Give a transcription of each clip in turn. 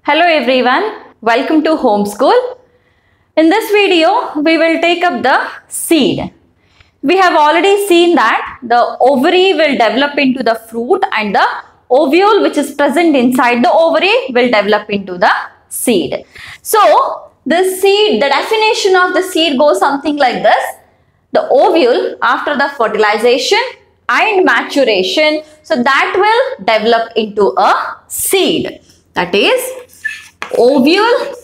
Hello everyone, welcome to Homeschool. In this video, we will take up the seed. We have already seen that the ovary will develop into the fruit and the ovule which is present inside the ovary will develop into the seed. So, the seed, the definition of the seed goes something like this. The ovule after the fertilization and maturation, so that will develop into a seed. That is, ovule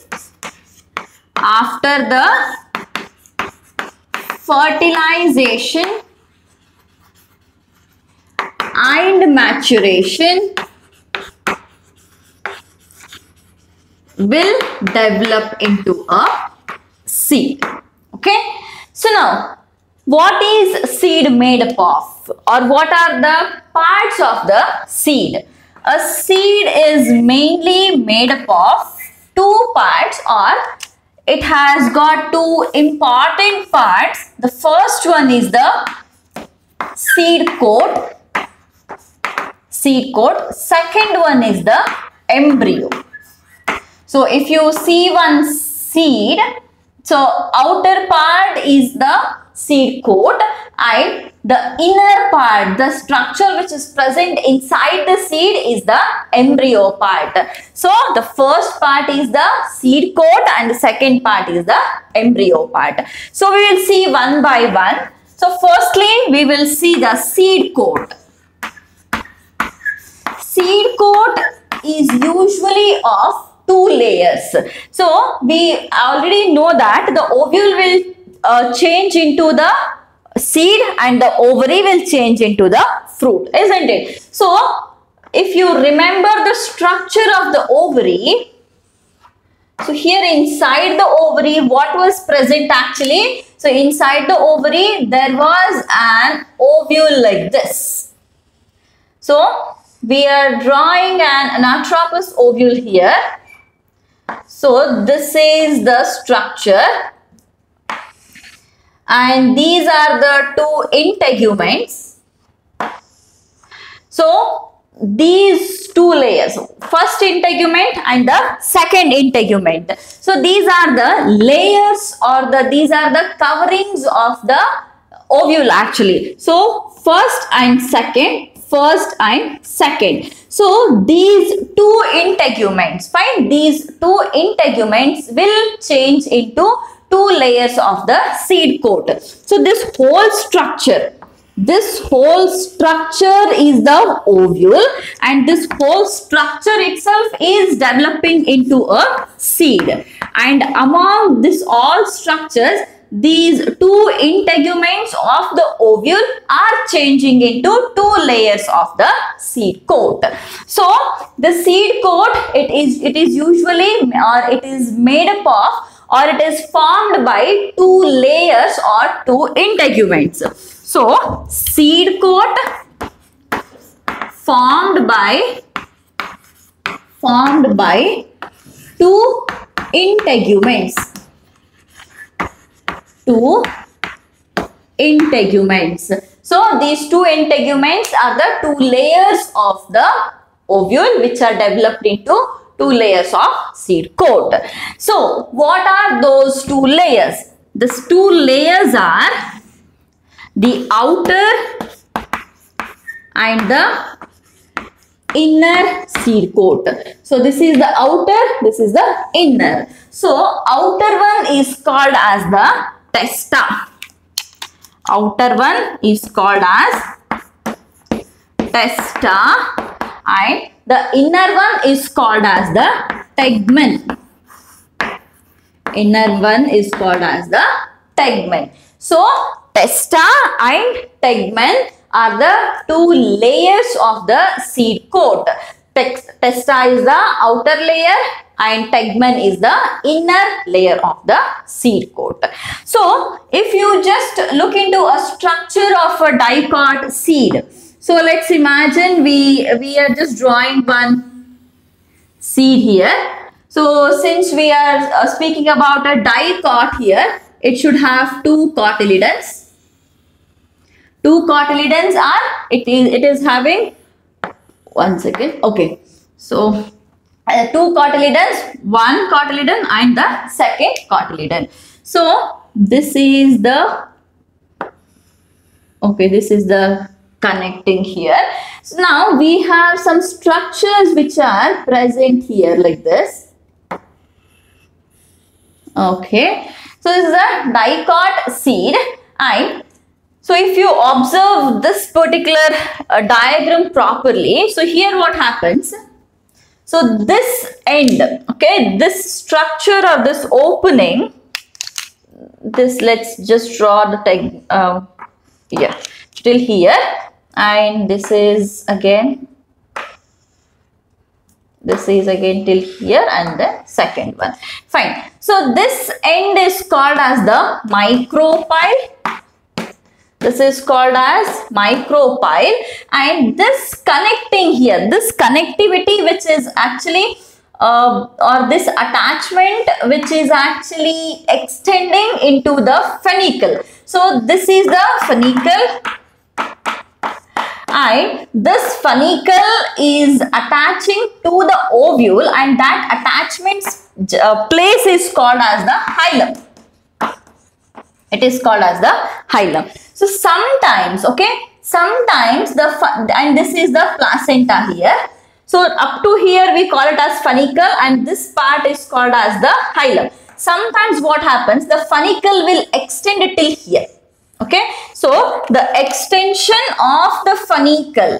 after the fertilization and maturation will develop into a seed. Okay. So now, what is seed made up of, or what are the parts of the seed? A seed is mainly made up of two parts, or it has got two important parts. The first one is the seed coat. Second one is the embryo. So if you see one seed, so outer part is the seed coat and the inner part, the structure which is present inside the seed is the embryo part. So the first part is the seed coat and the second part is the embryo part. So we will see one by one. So firstly we will see the seed coat. Seed coat is usually of two layers. So we already know that the ovule will change into the seed and the ovary will change into the fruit, isn't it? So if you remember the structure of the ovary, so here inside the ovary, what was present actually? So inside the ovary there was an ovule like this. So we are drawing an anatropous ovule here. So this is the structure and these are the two integuments. So these two layers, first integument and the second integument. So these are the layers, or these are the coverings of the ovule actually. So first and second. So these two integuments, fine, these two integuments will change into two layers of the seed coat. So this whole structure is the ovule and this whole structure itself is developing into a seed. And among this all structures, these two integuments of the ovule are changing into two layers of the seed coat. So the seed coat, it is usually, or it is made up of, or it is formed by two layers or two integuments. So seed coat formed by two integuments. So these two integuments are the two layers of the ovule which are developed into two layers of seed coat. So what are those two layers? These two layers are the outer and the inner seed coat. So this is the outer, this is the inner. So outer one is called as the testa. Outer one is called as testa and the inner one is called as the tegmen. Inner one is called as the tegmen. So testa and tegmen are the two layers of the seed coat. Testa is the outer layer and tegmen is the inner layer of the seed coat. So if you just look into a structure of a dicot seed. So let's imagine we are just drawing one seed here. So since we are speaking about a dicot here, it should have two cotyledons. Two cotyledons are, it is having, one second, okay. So two cotyledons, one cotyledon and the second cotyledon. So this is the, okay, this is the connecting here. So now we have some structures which are present here like this. Okay, so this is a dicot seed, and so if you observe this particular diagram properly, so here what happens? So this end, okay, this structure or this opening, this, let's just draw the yeah, till here, and this is again till here, and the second one. Fine. So this end is called as the micropyle. This is called as micropyle, and this connecting here, this connectivity which is actually or this attachment which is actually extending into the funicle. So this is the funicle, and this funicle is attaching to the ovule, and that attachment's place is called as the hilum. It is called as the hilum. So sometimes, okay, sometimes and this is the placenta here. So up to here we call it as funicle, and this part is called as the hilum. Sometimes what happens, the funicle will extend till here. Okay, so the extension of the funicle,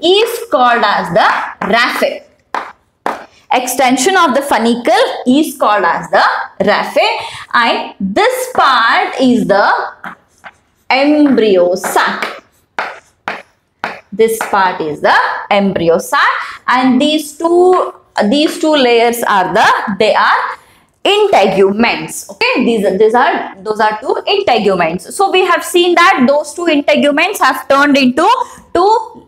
is called as the raphe. Extension of the funicle is called as the raphe, and this part is the embryo sac. This part is the embryo sac, and these two layers are they are integuments. Okay, those are two integuments. So we have seen that those two integuments have turned into two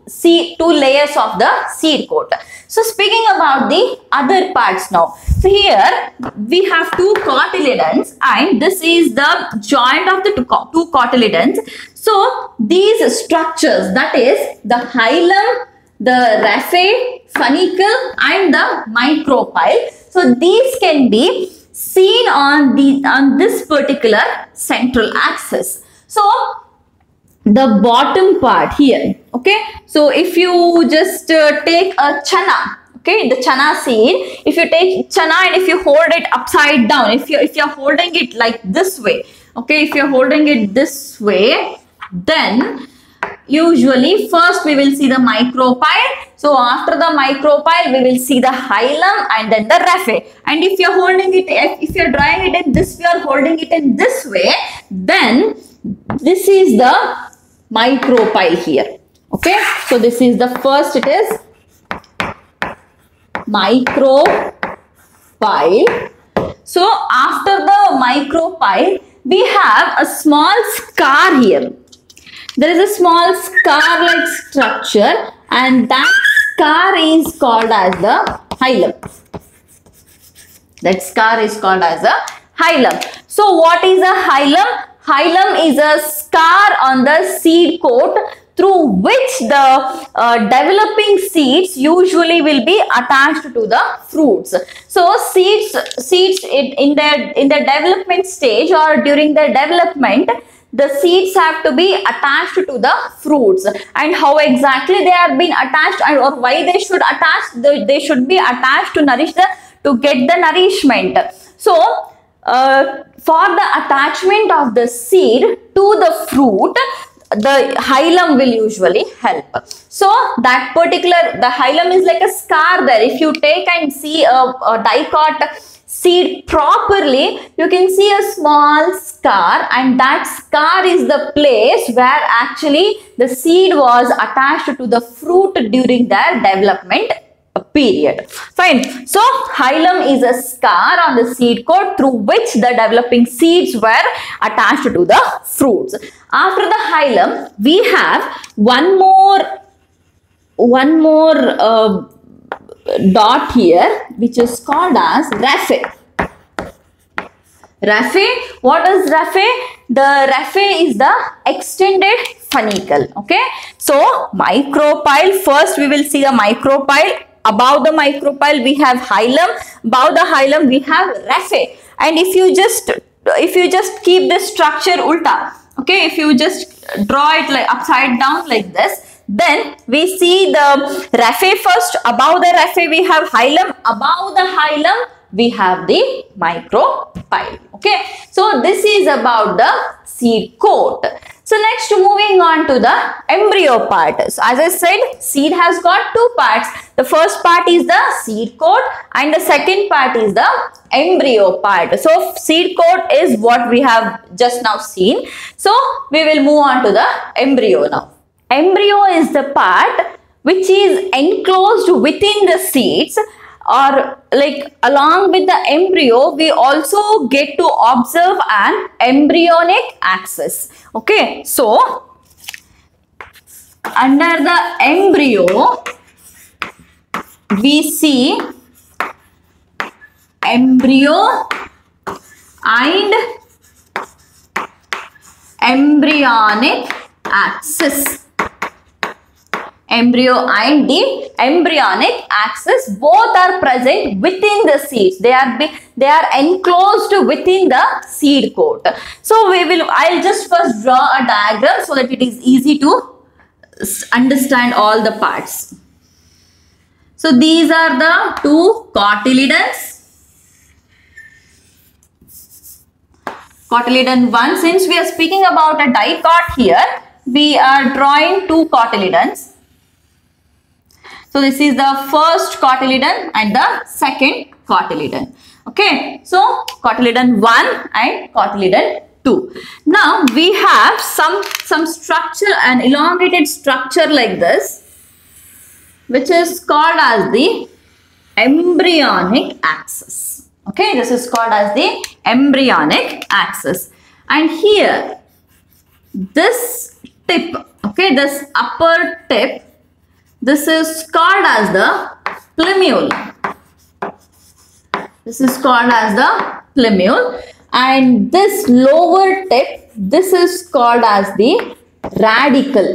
layers of the seed coat. So speaking about the other parts now. So here we have two cotyledons, and this is the joint of the two cotyledons. So these structures, that is the hilum, the raphe, funicle and the micropyle. So these can be seen on this particular central axis. So the bottom part here, okay, so if you just take a chana, okay, the chana seed, if you take chana and if you hold it upside down, if you're holding it like this way, okay, if you're holding it this way, then usually first we will see the micropyle. So after the micropyle we will see the hilum and then the raphe. And if you're holding it, if you're drawing it in this way or holding it in this way, then this is the micropyle here. Okay, so this is the first, it is micropyle. So after the micropyle we have a small scar here. There is a small scar-like structure, and that scar is called as the hilum. That scar is called as a hilum. So what is a hilum? Hilum is a scar on the seed coat through which the developing seeds usually will be attached to the fruits. So seeds in their development stage or during their development, the seeds have to be attached to the fruits, and how exactly they are being attached or why they should attach, they should be attached to get the nourishment. So for the attachment of the seed to the fruit, the hilum will usually help. So that particular, the hilum is like a scar there. If you take and see a dicot seed properly, you can see a small scar, and that scar is the place where actually the seed was attached to the fruit during their development period. Fine. So hilum is a scar on the seed coat through which the developing seeds were attached to the fruits. After the hilum, we have one more dot here, which is called as raphe. Raphe. What is raphe? The raphe is the extended funicle. Okay. So micropyle, first we will see the micropyle. Above the micropyle we have hilum. Above the hilum we have raphe. And if you just keep this structure ulta, okay, if you just draw it like upside down like this, then we see the raphe first. Above the raphe we have hilum. Above the hilum we have the micropyle. Okay, so this is about the seed coat. So next, moving on to the embryo part. So as I said, seed has got two parts. The first part is the seed coat and the second part is the embryo part. So seed coat is what we have just now seen. So we will move on to the embryo now. Embryo is the part which is enclosed within the seeds, or like along with the embryo we also get to observe an embryonic axis. Okay, so under the embryo we see embryo and embryonic axis. Embryo and the embryonic axis both are present within the seeds. They are enclosed within the seed coat. So I'll just first draw a diagram so that it is easy to understand all the parts. So these are the two cotyledons. Cotyledon 1, since we are speaking about a dicot here, we are drawing two cotyledons. So this is the first cotyledon and the second cotyledon. Okay, so cotyledon 1 and cotyledon 2. Now we have some structure, an elongated structure like this, which is called as the embryonic axis. Okay, this is called as the embryonic axis. And here, this tip, okay, this upper tip, this is called as the plumule. This is called as the plumule. And this lower tip, this is called as the radicle.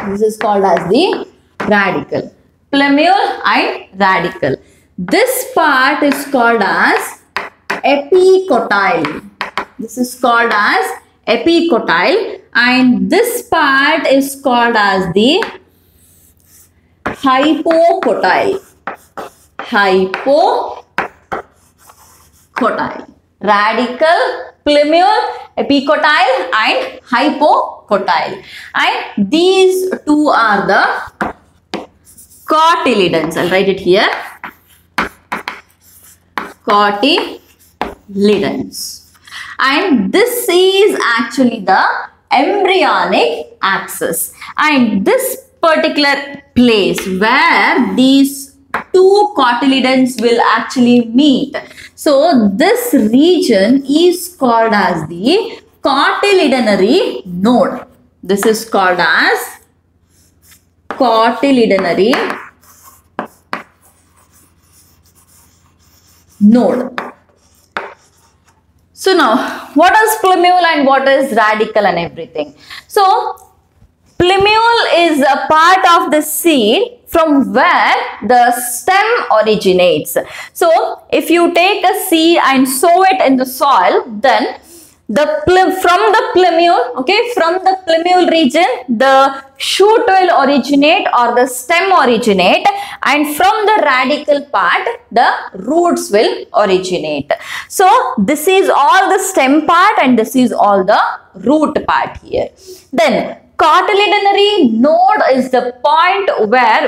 This is called as the radicle. Plumule and radicle. This part is called as epicotyle. This is called as epicotyle. And this part is called as the hypocotyle. Hypocotyle. Radicle, plumule, epicotyle and hypocotyle. And these two are the cotyledons. I'll write it here. Cotyledons. And this is actually the embryonic axis. And this particular place where these two cotyledons will actually meet. So this region is called as the cotyledonary node. This is called as cotyledonary node. So now, what is plumule and what is radicle and everything? So plumule is a part of the seed from where the stem originates. So if you take a seed and sow it in the soil, then from the plumule region, the shoot will originate or the stem originate, and from the radical part, the roots will originate. So this is all the stem part and this is all the root part here. Then cotyledonary node is the point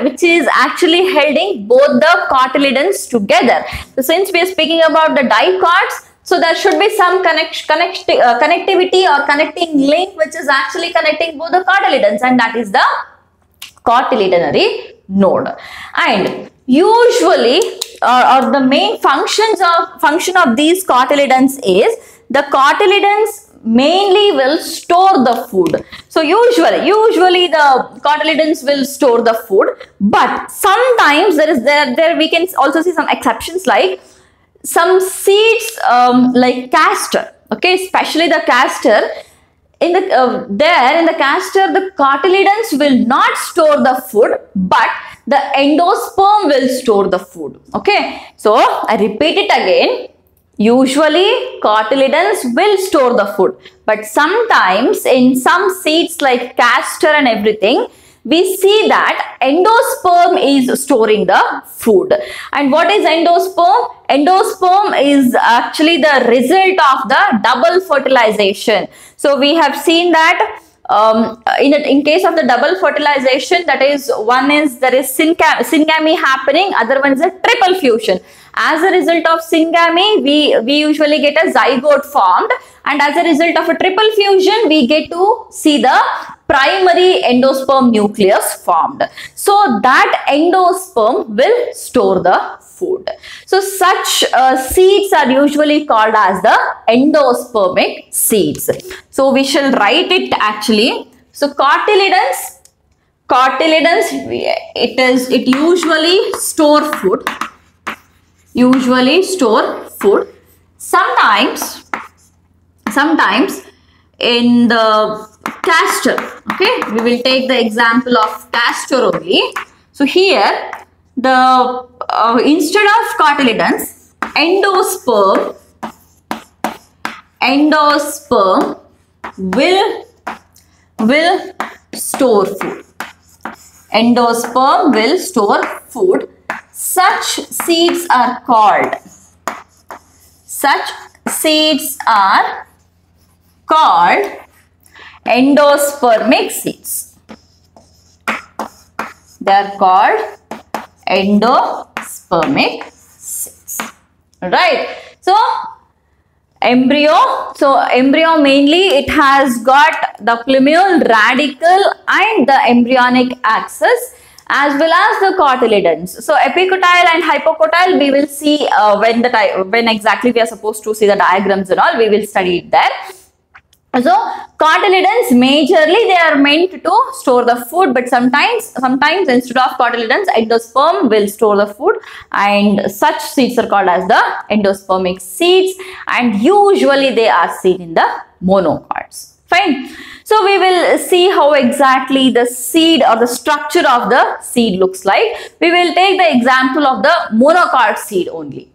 which is actually holding both the cotyledons together. So since we are speaking about the dicots, so there should be some connectivity or connecting link which is actually connecting both the cotyledons, and that is the cotyledonary node. And usually or the main function of these cotyledons is the cotyledons mainly will store the food. So usually the cotyledons will store the food, but sometimes there we can also see some exceptions, like some seeds like castor, okay, especially the castor, in the there in the castor, the cotyledons will not store the food, but the endosperm will store the food. Okay, so I repeat it again. Usually cotyledons will store the food, but sometimes in some seeds like castor and everything, we see that endosperm is storing the food. And what is endosperm? Endosperm is actually the result of the double fertilization. So we have seen that in case of the double fertilization, that is, one is there is syngamy happening, other one is a triple fusion. As a result of syngamy, we usually get a zygote formed, and as a result of a triple fusion, we get to see the primary endosperm nucleus formed. So that endosperm will store the food. So such seeds are usually called as the endospermic seeds. So we shall write it actually. So cotyledons, it usually store food. Usually store food. Sometimes in the castor, okay, we will take the example of castor only. So here the instead of cotyledons, endosperm will store food. Endosperm will store food. Such seeds are called endospermic seeds. They are called endospermic seeds. Right. So embryo mainly it has got the plumule radicle and the embryonic axis, as well as the cotyledons. So epicotyle and hypocotyle we will see when exactly we are supposed to see the diagrams and all, we will study it there. So cotyledons majorly they are meant to store the food, but sometimes instead of cotyledons, endosperm will store the food, and such seeds are called as the endospermic seeds, and usually they are seen in the monocots. Fine. So we will see how exactly the seed or the structure of the seed looks like. We will take the example of the monocot seed only.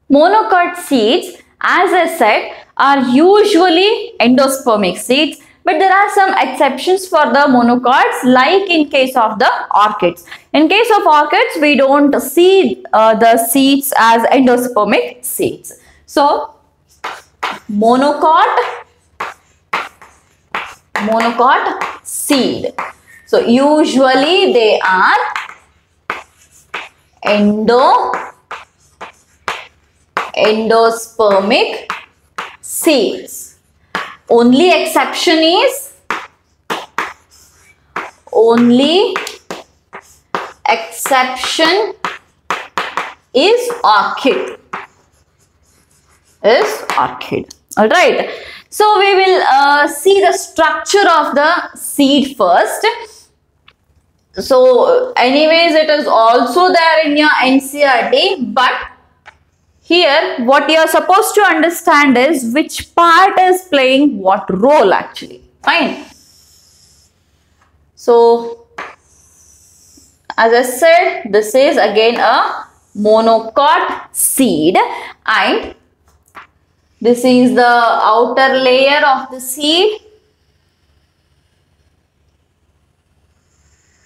Monocot seeds, as I said, are usually endospermic seeds, but there are some exceptions for the monocots, like in case of the orchids. In case of orchids, we don't see the seeds as endospermic seeds. So monocot seed. So usually they are endospermic seeds. Only exception is orchid. All right. So we will see the structure of the seed first. So anyways, it is also there in your NCERT, but here what you are supposed to understand is which part is playing what role actually. Fine. So as I said, this is again a monocot seed, and this is the outer layer of the seed.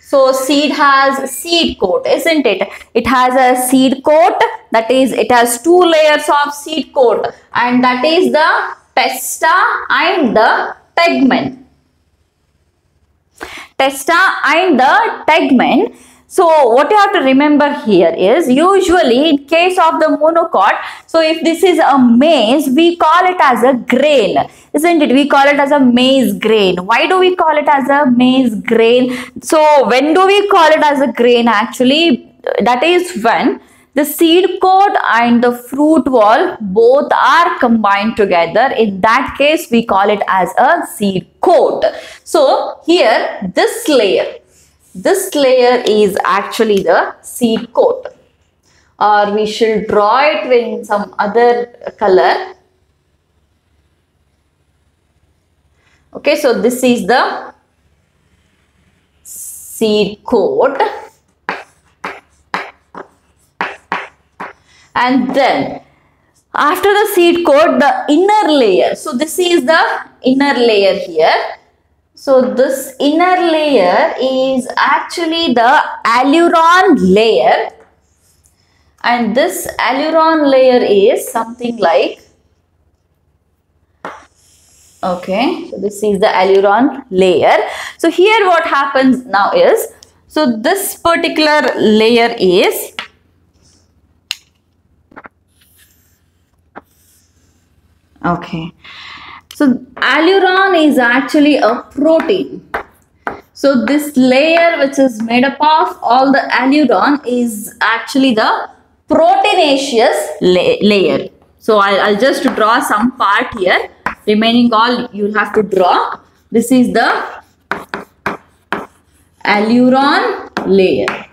So seed has seed coat, isn't it? It has a seed coat, that is, it has two layers of seed coat, and that is the testa and the tegmen. Testa and the tegmen. So what you have to remember here is, usually in case of the monocot, so if this is a maize, we call it as a grain, isn't it? We call it as a maize grain. Why do we call it as a maize grain? So when do we call it as a grain actually? That is when the seed coat and the fruit wall both are combined together. In that case, we call it as a seed coat. So here, this layer is actually the seed coat. or we should draw it in some other color. Okay, so this is the seed coat. And then after the seed coat, the inner layer. So this is the inner layer here. So this inner layer is actually the aileron layer. And this aileron layer is something like, okay, so this is the aileron layer. So here what happens now is, so this particular layer is, okay, so aileron is actually a protein. So this layer which is made up of all the aileron is actually the proteinaceous layer. So I'll just draw some part here. Remaining all you'll have to draw. This is the aileron layer.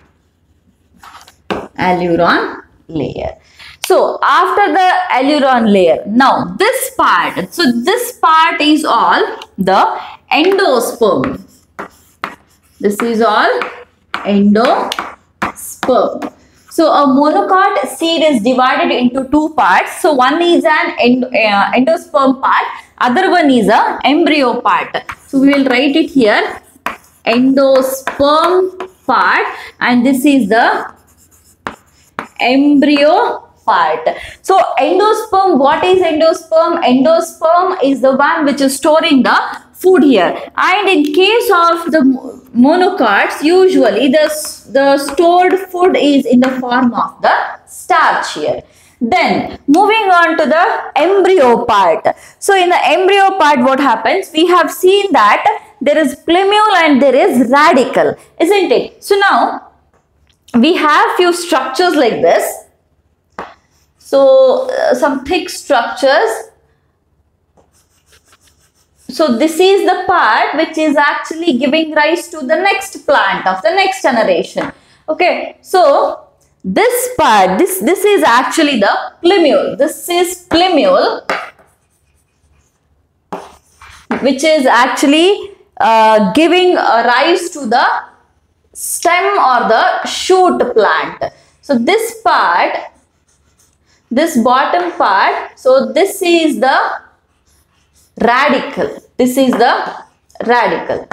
Aileron layer. So after the aileron layer, now this part, so this part is all the endosperm. This is all endosperm. So a monocot seed is divided into two parts. So one is an endosperm part, other one is a embryo part. So we will write it here, endosperm part, and this is the embryo part. So endosperm, what is endosperm? Endosperm is the one which is storing the food here. And in case of the monocots, usually the stored food is in the form of the starch here. Then moving on to the embryo part. So in the embryo part, what happens? We have seen that there is plumule and there is radicle, isn't it? So now we have few structures like this. So some thick structures. So this is the part which is actually giving rise to the next plant of the next generation. Okay, so this part, this is actually the plumule. This is plumule, which is actually giving rise to the stem or the shoot plant. So this part, this bottom part, so this is the radicle. This is the radicle.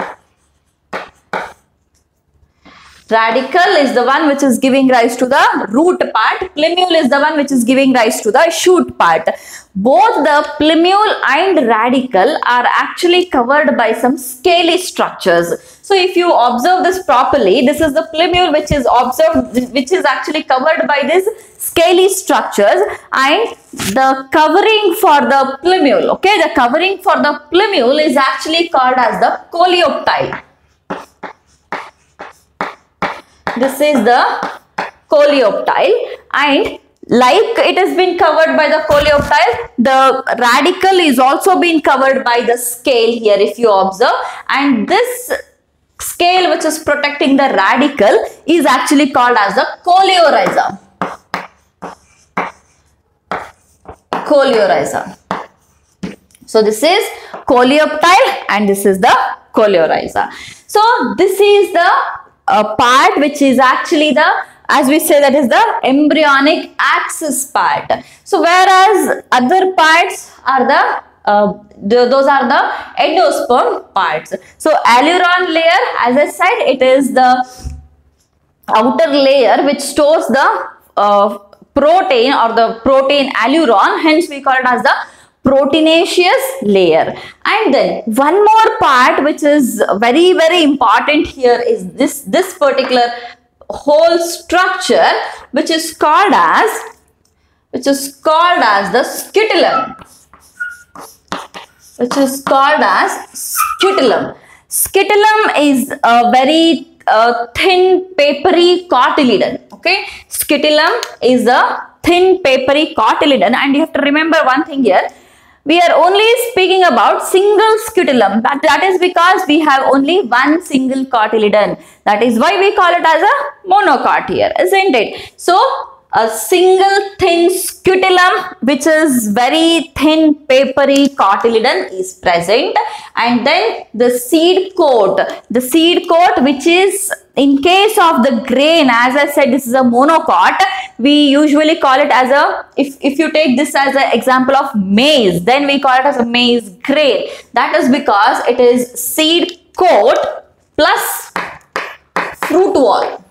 Radicle is the one which is giving rise to the root part. Plumule is the one which is giving rise to the shoot part. Both the plumule and radicle are actually covered by some scaly structures. So if you observe this properly, this is the plumule which is observed, which is actually covered by these scaly structures, and the covering for the plumule, okay, the covering for the plumule is actually called as the coleoptile. This is the coleoptile, and like it has been covered by the coleoptile, the radicle is also been covered by the scale here if you observe, and this scale which is protecting the radicle is actually called as the coleorhiza. Coleorhiza. So this is coleoptile and this is the coleorhiza. So this is the part which is actually the, as we say, that is the embryonic axis part. So whereas other parts are those are the endosperm parts. So aileron layer, as I said, it is the outer layer which stores the protein or the protein aileron, hence we call it as the proteinaceous layer. And then one more part which is very, very important here is this particular whole structure which is called as the scutellum. Which is called as scutellum. Scutellum is a very thin papery cotyledon. Okay, scutellum is a thin papery cotyledon, and you have to remember one thing here. We are only speaking about single scutellum. That is because we have only one single cotyledon. That is why we call it as a monocot here, isn't it? So a single thin scutellum, which is very thin papery cotyledon is present, and then the seed coat which is, in case of the grain, as I said, this is a monocot. We usually call it as a, if you take this as an example of maize, then we call it as a maize grain. That is because it is seed coat plus fruit wall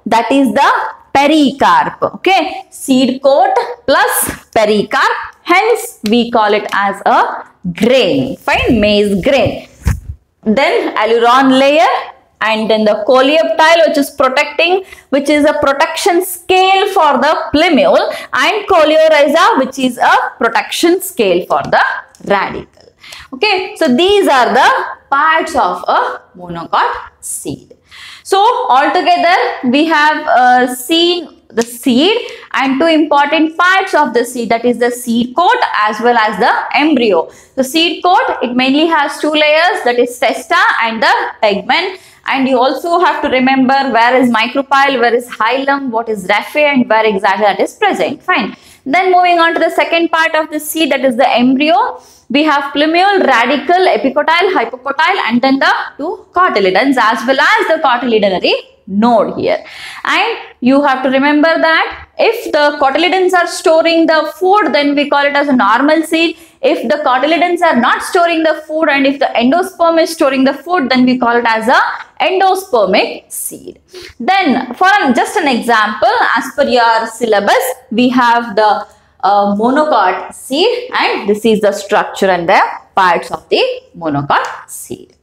that is the pericarp. Okay, seed coat plus pericarp, hence we call it as a grain. Fine, maize grain. Then aileron layer, and then the coleoptile, which is a protection scale for the plumule, and coleorhiza, which is a protection scale for the radicle. Okay, so these are the parts of a monocot seed. So altogether we have seen the seed and two important parts of the seed, that is the seed coat as well as the embryo. The seed coat, it mainly has two layers, that is testa and the tegmen. And you also have to remember where is micropyle, where is hilum, what is raphe, and where exactly that is present. Fine. Then moving on to the second part of the seed, that is the embryo. We have plumule, radicle, epicotyle, hypocotyle, and then the two cotyledons as well as the cotyledonary node here. And you have to remember that if the cotyledons are storing the food, then we call it as a normal seed. If the cotyledons are not storing the food and if the endosperm is storing the food, then we call it as a endospermic seed. Then for just an example, as per your syllabus, we have the monocot seed, and this is the structure and the parts of the monocot seed.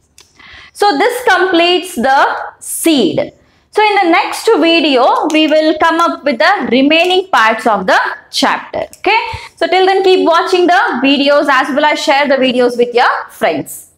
So this completes the seed. So in the next video, we will come up with the remaining parts of the chapter. Okay. So till then, keep watching the videos as well as share the videos with your friends.